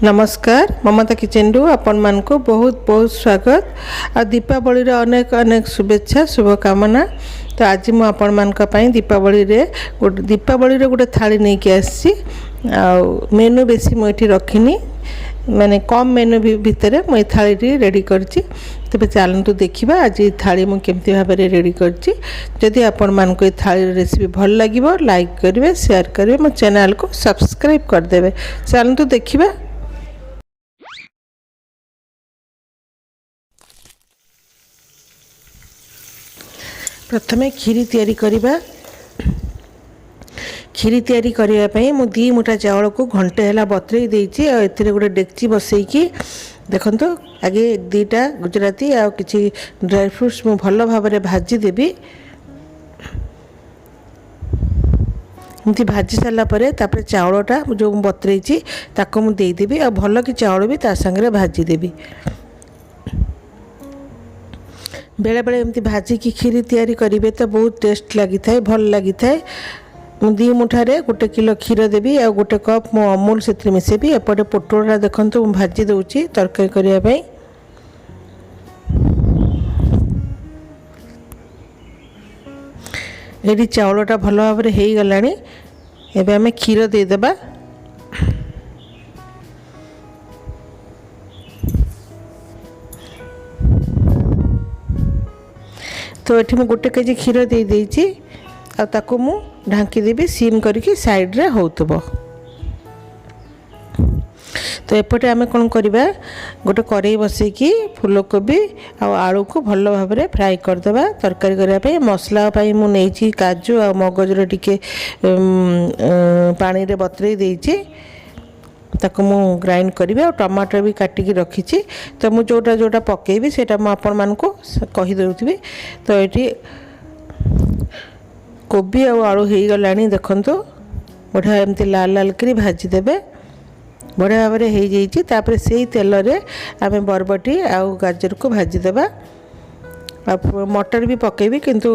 नमस्कार ममता किचन रु आपण मान को बहुत बहुत स्वागत। आ दीपावली रे अनेक अनेक शुभेच्छा शुभकामना। तो आज मु आपण मान का पई दीपावली रे गोटे थाली नहीं के आसी। आ मेनू बेसी मु एठी रखिनी, माने कम मेनू भितर मु थाली रेडी करछि। तेबे चलंतु देखिबा आज थाली मु केमती भाबे रेडी करछि। जदि आपण मान को थाली रेसिपी भल लागिवो लाइक करिवे, शेयर करिवे, मो चैनल को सब्सक्राइब कर देबे। चलंतु देखिबा। प्रथमे खीरी तैयारी करिबा। खीरी तैयारी करिया पई मु 2 मुठा चावल को घंटे हला बतरेई देछि। आ एथिरे गोटे डेक्ची बसैकी देखंतु आगे 2टा गुजराती आ किछि ड्राई फ्रूट्स मु भलो भाबरे भाजी देबी। एमती भाजी सारा परे तापर चावलटा जो बतरेइछि ताको मु देई देबी। आ भलो कि चावल भी ता संगे भाजी देबी। बेले बेले एमती भाजी की खीरी तैयारी करिवे तो बहुत टेस्ट लगी थाए, भल लगी थाए। मु 2 मुठारे 1 किलो क्षीर देबी आ 1 कप मु अमूल से मिसेबी। एपटे पोटोला देखंतु मु भाजी दउची तरकारी करिया पई। एडी चावलटा भलो भाबरे हेई गलानी। एबे हमें क्षीर दे देबा। तो ये मुझे 1 केजी क्षीर दे देइछि। आ ताको मु ढांकी देबी सीम करके साइड रे होतबो। तो एपटे आमे कोन करिबा, गोटे करेई बसैकी फूलकोबी आ आलू को भलो भाबरे फ्राई कर देबा। तरकारी करिया पे मसला पई मु नेछि काजू आ मगजरे टिके पानी रे बतरेई देइछि। ताको मु ग्राइंड करिबे। और टमाटर भी काटिकी रखिछि। तो मु जोटा जोटा पकेबी सेटा मु आपण मान को कहि देउथिबी। तो एठी कोबी आ आलू हेई गलानी देखंतु। बढ़िया एमती लाल लाल करी भाजी देबे। बढ़िया भाबरे हेई जाइछि। तापर सेही तेल रे आमे बरबटी आ गाजर को भाजी देबा। आ मटर भी पकेबी, किंतु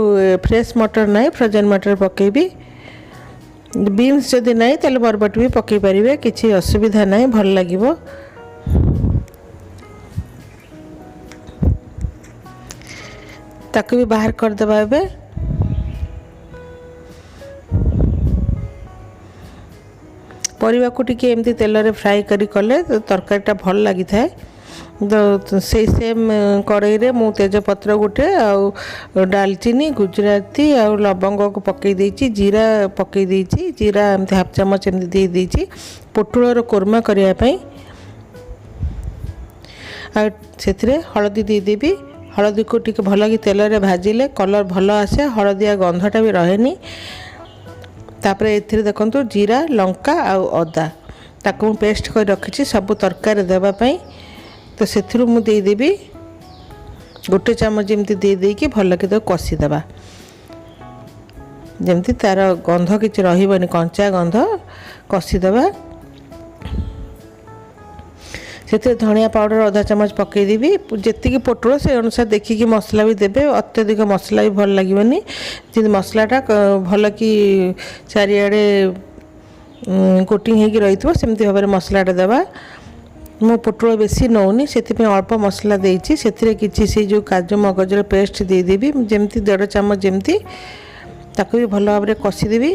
फ्रेश मटर नाही, फ्रोजन मटर पकेबी। बीन्स जदि नहीं तेल बरबट भी पकई पारे, किसी असुविधा नहीं, भल लगिबो। ताकू भी बाहर कर देबा। एबे परिवा को टिके एमती तेल रे फ्राई करी कले तो तरकारीटा भल लगी थाए। तो से सेम कड़ाई रे मु तेजपत्र गोटे आ डालचीनी गुजराती आ लवंग को पकई देछि। जीरा पकई देछि। जीरा एमती हाफ चम्मच एमती दे देछि पोटुलर कोरमा करिया पई। आ सेथिरे हळदी दे देबी। हळदी को टिके भल कि तेल रे भाजिले कलर भल आसे, हळदिया गंधटा भी रहेनी। तापर एथिरे देखंतु जीरा लंका आ अदा ताको पेस्ट कर रखिछि सब तरकारी देबा पई। तो सेथिरु मु दे देबी 1 चामच जेमती दे देकी भल कि तो कसी देबा, जेमती तार गंध किछि रहिबनी, कंचा गंध कसी देबा। सेते धनिया पाउडर आधा चम्मच पकई देबी। जेतिकी पोटल से अनुसार देखिकी मसला भी देबे। अत्यधिक मसला भी भल लागिबनी। जे मसलाटा भल कि चारिआडे कोटिंग हेकी रहितबो सेमती भाबरे मसलाटा देबा। मो पोटल बेसी नौनी, सेतिपे अल्प मसला देइछि। सेतिरे किछि से जो काजू मगजर पेस्ट दे देबी, जेमती 1.5 चम्मच जेमती ताको भी भल भाबरे कसी देबी।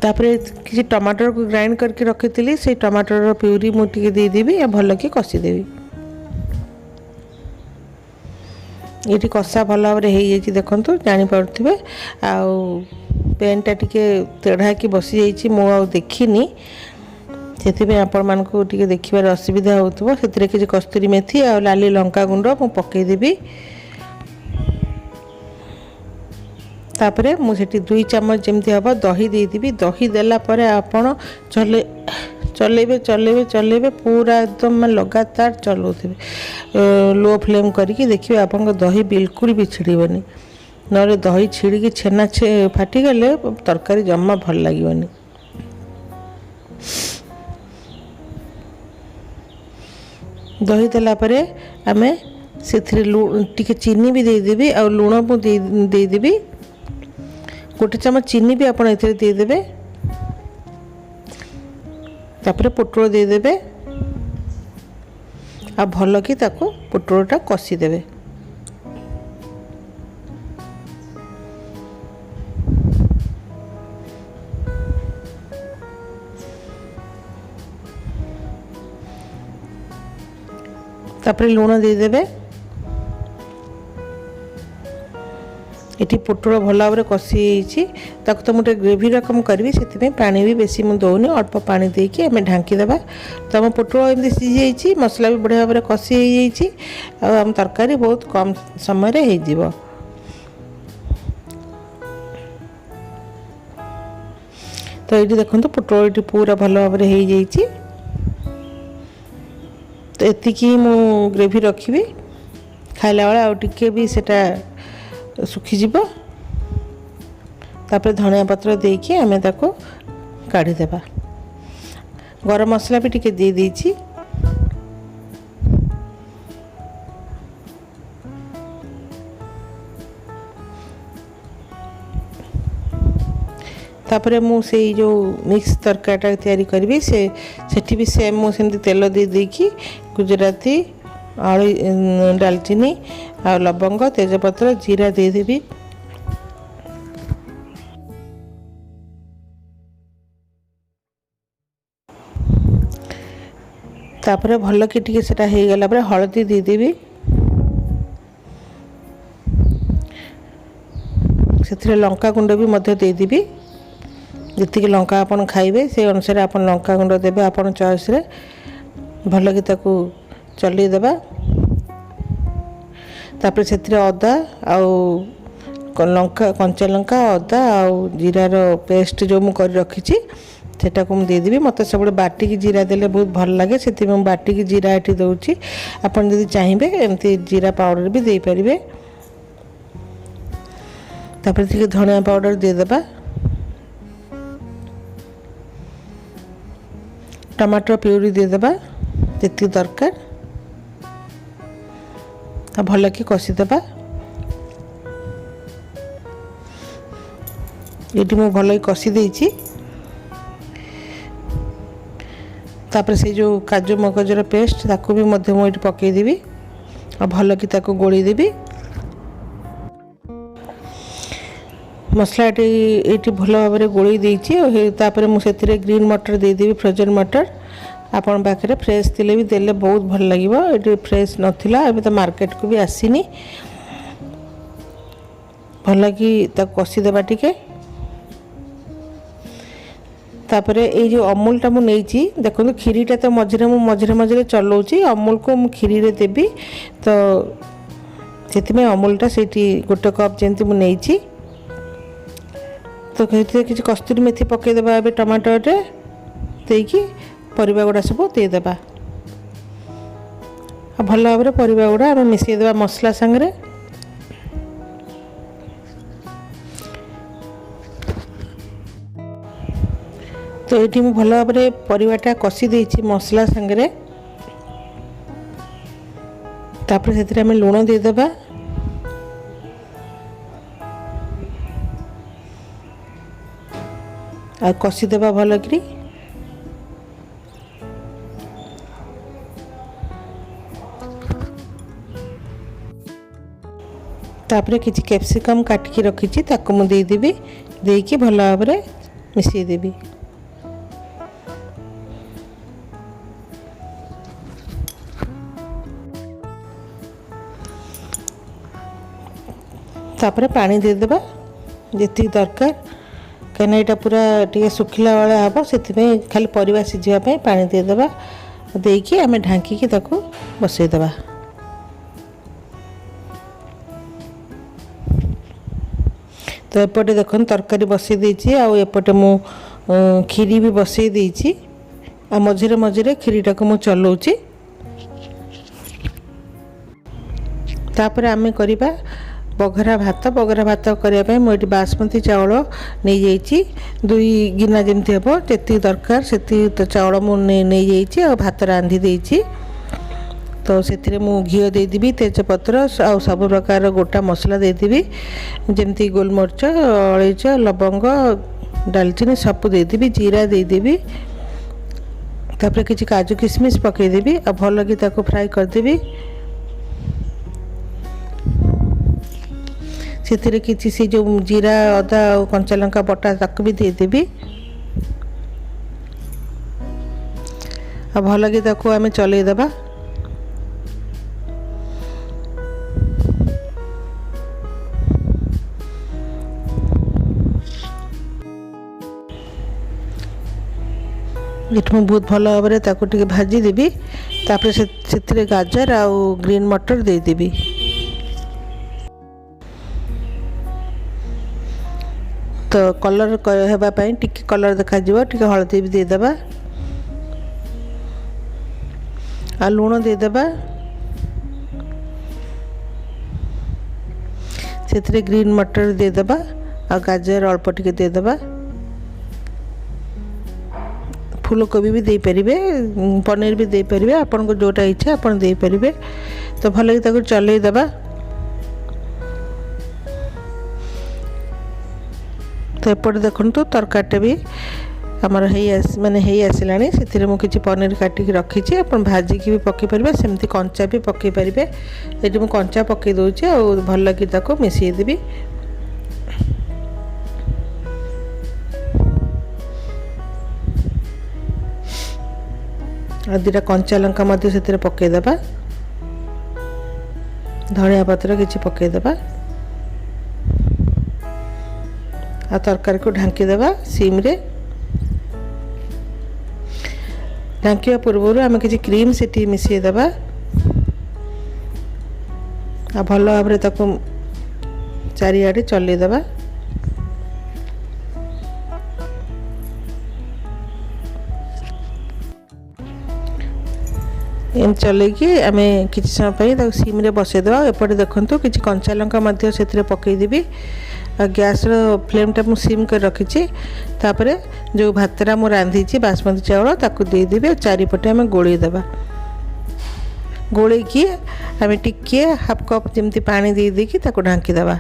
तापर किछि टमाटर को ग्राइंड करके रखिथिली, से टमाटर प्यूरी मु टिके दे देबी आ भल कि कसी देबी। ये कषा भल भाव हो देखु जानी पारे। पेनटा टिके तेढ़ा कि बसी जाइए मु देखनी, से आपण मान को देखिबार असुविधा होतबो। सेतिरे किछि कस्तूरी मेथी आ लाली लंका गुंड मु पकई देबी। तापरे मु सेठी 2 चम्मच जेमती हबो दही दे देबी। दही देला परे आपण चलेबे चलेबे चलेबे पूरा एकदम लगातार चलाउथिबे। लो फ्लेम करके देखिए आपन दही बिल्कुल भी छिड़बनी, न दही छिड़ी छेना फाटी गले तरकारी जम्मा भल लगिबनी। दही देला परे आमे से चीनी भी देदेवी आ लुण देदेवी गोटे चामच चीनी भी आपड़ ए देदेवे। तापर पोटल देदेवे आ भल कि ताको पोटलटा कषिदेवे। तापर लुण देदेवे। ये पोटल भल भाव में कषि ताको तो मुझे ग्रेवी रकम करी से पानी भी बेसी मुझे दौनी अल्प पानी देकी आम ढांकीदेवा। तो आम पोटल एमती सीझी मसला भी बढ़िया भाव में कषि आम तरकारी बहुत कम समय हो। तो ये देखो पोटल ये पूरा भल भाव में हो जाइए। तो एतिकी मु ग्रेवी रखी खाइला बेला आउ टिके भी सेटा सुखीजिब। तापर धनिया पत्र देके आमे ताको काढ़ी देबा। गरम मसला भी टिके दे देछि। तापर मु से जो मिक्स तरकारीटा तैयारी करी सेठी भी सेम मु सेमती तेल दे देकी गुजराती आलू डालचीनी आ लवंग तेजपत्र जीरा दे देबी। तापर भल कि टिके सेटा हो गला पर हळदी दे देबी। सेथिरे लंका गुंड भी मध्य दे देबी। जतिक लंका आपन खाइबे से अनुसार आपन लंका गुंड देबे आपन चॉइस रे। भल कि ताकू चली देबा। तापर सेथिरे अदा आउ लंका कंचा लंका अदा आउ जीरार पेस्ट जो मु कर रखी सेटा को मुझे देदेवी। मत सब बाटिकी जीरा देले बहुत भल लगे से बाटिकी जीरा ये दूसरी। आपन जदि चाहिए एमती जीरा पाउडर भी दे पारिबे। तापर टिके धनिया पाउडर देदेबा। टमाटर प्यूरी देदेबा जी दरकार। भल कि कषिदेबा। ये मु भल कि कषि देछि। तापर से जो काजू मगजर पेस्ट ताको भी मध्य मुझे पकईदेवी और भल कि ताको गोली देवी। मसला ये भल भाव में गोली देछि। तापर मुझे ग्रीन मटर देदेवी फ्रोजन मटर। आपन पाखे फ्रेश थिले भी देले बहुत भल लगिवो। ये फ्रेश नथिला एबे तो मार्केट को भी आसीनी। भल कि ताको कषिदेबा टिके। तापर ये जो अमूलटा मु नेइची देखो खीरीटा तो मझे मझे चलाऊँगी अमूल को मु खीरी रे देबी। तो से अमूलटा से गोटे कप जमी मुझे तो कि कस्तूरी मेथी पकईदेबा। ए टमाटर देकी परिबा गुड़ा सब देदेबा। भल भाव में परिबा गुड़ा आम मिसईदेबा मसला संगे। तो ये मु भल भाव में परिबाटा कषि देछि मसला संगे। तापर से आम लुण देदेबा। आ कषिदेबा भल कि। तापर किसी कैप्सिकम काटिकी रखी ताको मु देदेवी। देकी भल भाव में मिसईदेवी। तापर पानी देदेबा जी दरकार कहीं यहाँ पूरा टे सुखिला वाला हम से खाली परिवा सीझापी पानी देदेबा। देकी आम ढांकी ताको बसईदेबा। तो एपटे देख तरकारी बसई देछि आ एपटे मु खीरी भी बसई देछि आ मझिरे मझिरे खीरीटा को मु चलाउछि। तापर आमे करिबा बघरा भात करने मुझे बासमती चाउल नहीं जाइए 2 गिना जमी हम जी दरकार से चाउल मुझे भात रांधि देछि। तो से मु घी देदेवि तेजपत्र आ सब प्रकार गोटा मसला देदेवि जमती गोलमरीच अलैच लवंग डालचीनी सब देदेवि जीरा देदेवि तापर किसी काजू किशमिश पकईदेवी आ भल कि फ्राए करदेवी से किसी से जो जीरा अदा और कंचा लंका बटा ताक भी देदेवि आ भल कि आम चलईदबा ये बहुत भल भाव में भाजीदेवी तापर से गाजर आ ग्रीन मटर देदेवि तो कलर होगापाई टिके कलर देखा टिके हलदी भी देदेबा आ लुण देदेबा से ग्रीन मटर देदेबा आ गाजर अल्प टिके देदेबा फूलकोबी भी दे पारिबे पनीर भी दे पारिबे आपन को जोटा इच्छा आपन दे पारिबे तो भल कि चलई देबा तो एपटे देखु तरकारीटा भी आमर माने आसला से मुझे पनीर काटिक रखी आप भाजिकी भी पकई पारे सेमती कंचा भी पकई पारे ये मुझे कंचा पकई दूचे और भल कि मिसईदेवी आ दुटा कंचा लंका से पकईदेबा धनिया पत्र किसी पकईदेबा आ तरकारी को ढांकीदेबा सीम रे ढांकिया पूर्व आम किसी क्रीम से मिसईदेबा आ भल भाव में चारिआडे चलईदेबा एम चलैकी आम किसी समय सीम रे बसईदेवा एपटे देखु कि कंचा लंका से पकईदेवी गैस फ्लेमटा मु सिम कर रखी तापर जो भातरा मु रांधी बासमती चावल ताकू देदेवी चारिपटे आम गोलईदेवा गोलैकी आम टिके हाफ कप जमती पानी देदेकी ताकू ढांकीदेवा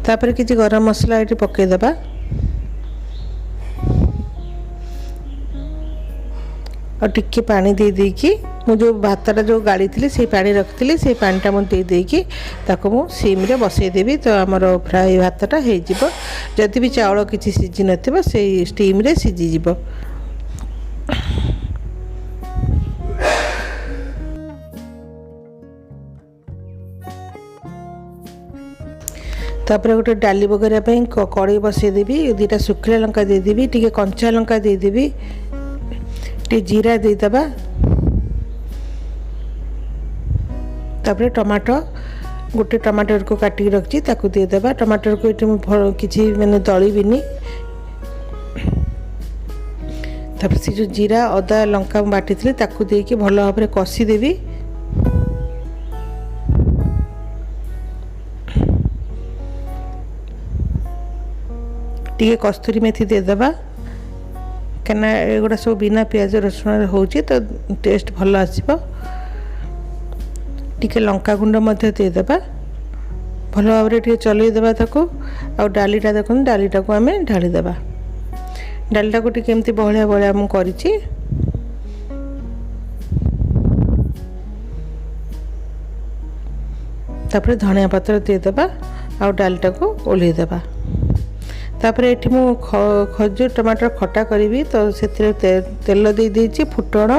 तापर किसी गरम मसला ये पकईदेवा और टिके पानी दे देकी मु जो भातटा जो गाड़ी थी से पानी रखी से पानीटा मुझे देदेकी मु सीम रे बसईदेवी तो आमर फ्राए भातटा हो जदि भी चाउल किसी सीझी न से स्टीम रे सीझीज तापर गोटे डाली बघारे कड़े बसईदेवी दुटा शुखला लंका देदेवी टिके कंचा लंका देदेवी टे जीरा देदेबा तापर टमाटो गोटे टमाटर को काटिक रखी ताकू देदेबा टमाटर को ये किसी मैंने दलिबिनी तापर से जो जीरा अदा लंका बाटी थी ताकू देकी भल भाव में कषीदेवी टिके कस्तूरी मेथी देदेबा कहीं एगुड़ा सब बिना पियाज रसुण हो तो टेस्ट भल आसो टिके लंका गुंड देदेबा भल भाव में चलईदेबा आ डालीटा देखो डालीटा को आम ढालीदेबा डालीटा को टिके बहलिया बहलिया मु करिछि तापर धनिया पत्र देदेबा आ डालीटा को ओल्हैदेबा तापर ये मु खजूर टमाटर खटा करी तो से तेल दे देछि फुटण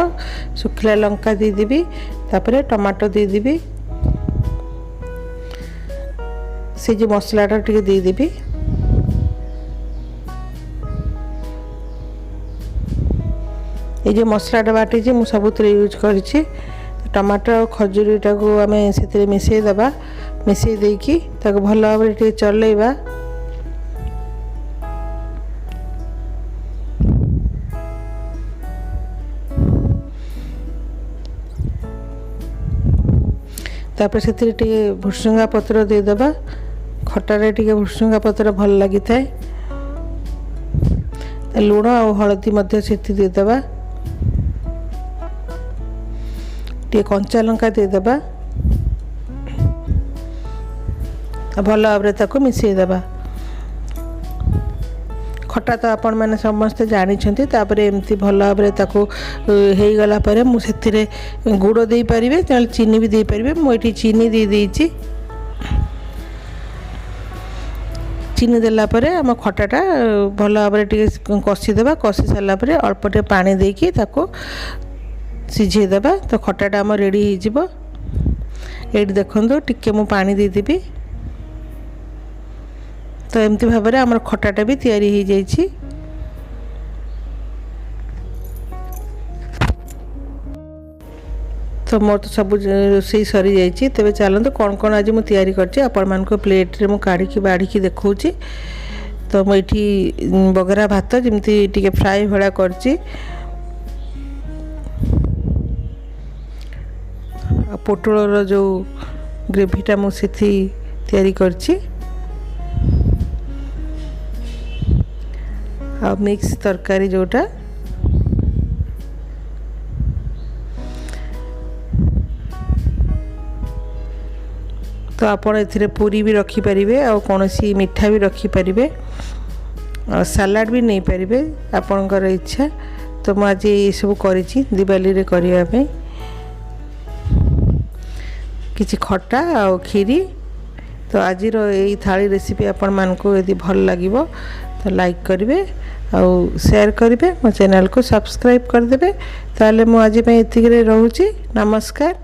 शुखला लंका देदेवी तापर टमाटो देदेवी से जो मसलाटा टिके देदेवी ये जो मसलाटा बाटी मु सबुत यूज करी टमाटर और खजूरीटा को आम से मिसईदेबा मिसई देकी भल भाव में चलैबा तापर से भुसुंगा पत्र देदेबा खटारे टिके भुसुंगा पत्र भल लगी थाए लुण आ हलदी मध्य सेठी देदेबा टे कंचा लंका देदेबा भल भाव ताको मिसई देबा खटा तो आपण मैंने समस्ते जानी तापर एमती भल भाव ताको हो गला पर मुझे गुड़ दे पारे चीनी भी दे पारे मुझे चीनी दे देइछि चीनी देला परे आम खटाटा भल भाव कषिदेबा कषि सारा पर अल्प टे पानी देकी ताको सिझेदेबा तो खटाटा आम रेडी हो ये देखो टिके मु पानी देदेवी तो एमती भाव में आम खटाटा भी तैयारी हो जाइए। तो मोर तो सब रोसई सरी जाइए तेरे चलते कौन कौन आज मुझे तैयारी कर प्लेट्रे मुझे काढ़ी बाढ़ी देखा तो मुझे बगरा भात जमती टी फ्राए भाया कर पोटल जो ग्रेवीटा मुझे तैयारी करछि आ मिक्स तरकारी जोटा तो आपण एथिरे पूरी भी रखिपारे आ कौन सी मिठा भी रखिपारे और सलाड भी नहीं पारे आपणकर इच्छा। तो मुझे आज ये सब करी दिवाली रे करिया पे किछि खट्टा आ खीरी। तो आज यही थाली रेसिपी आपण मानको यदि भल लागिवो तो लाइक करेंगे और शेयर करेंगे मो चैनल को सब्सक्राइब करदे ताले मु आज एतिक रोची। नमस्कार।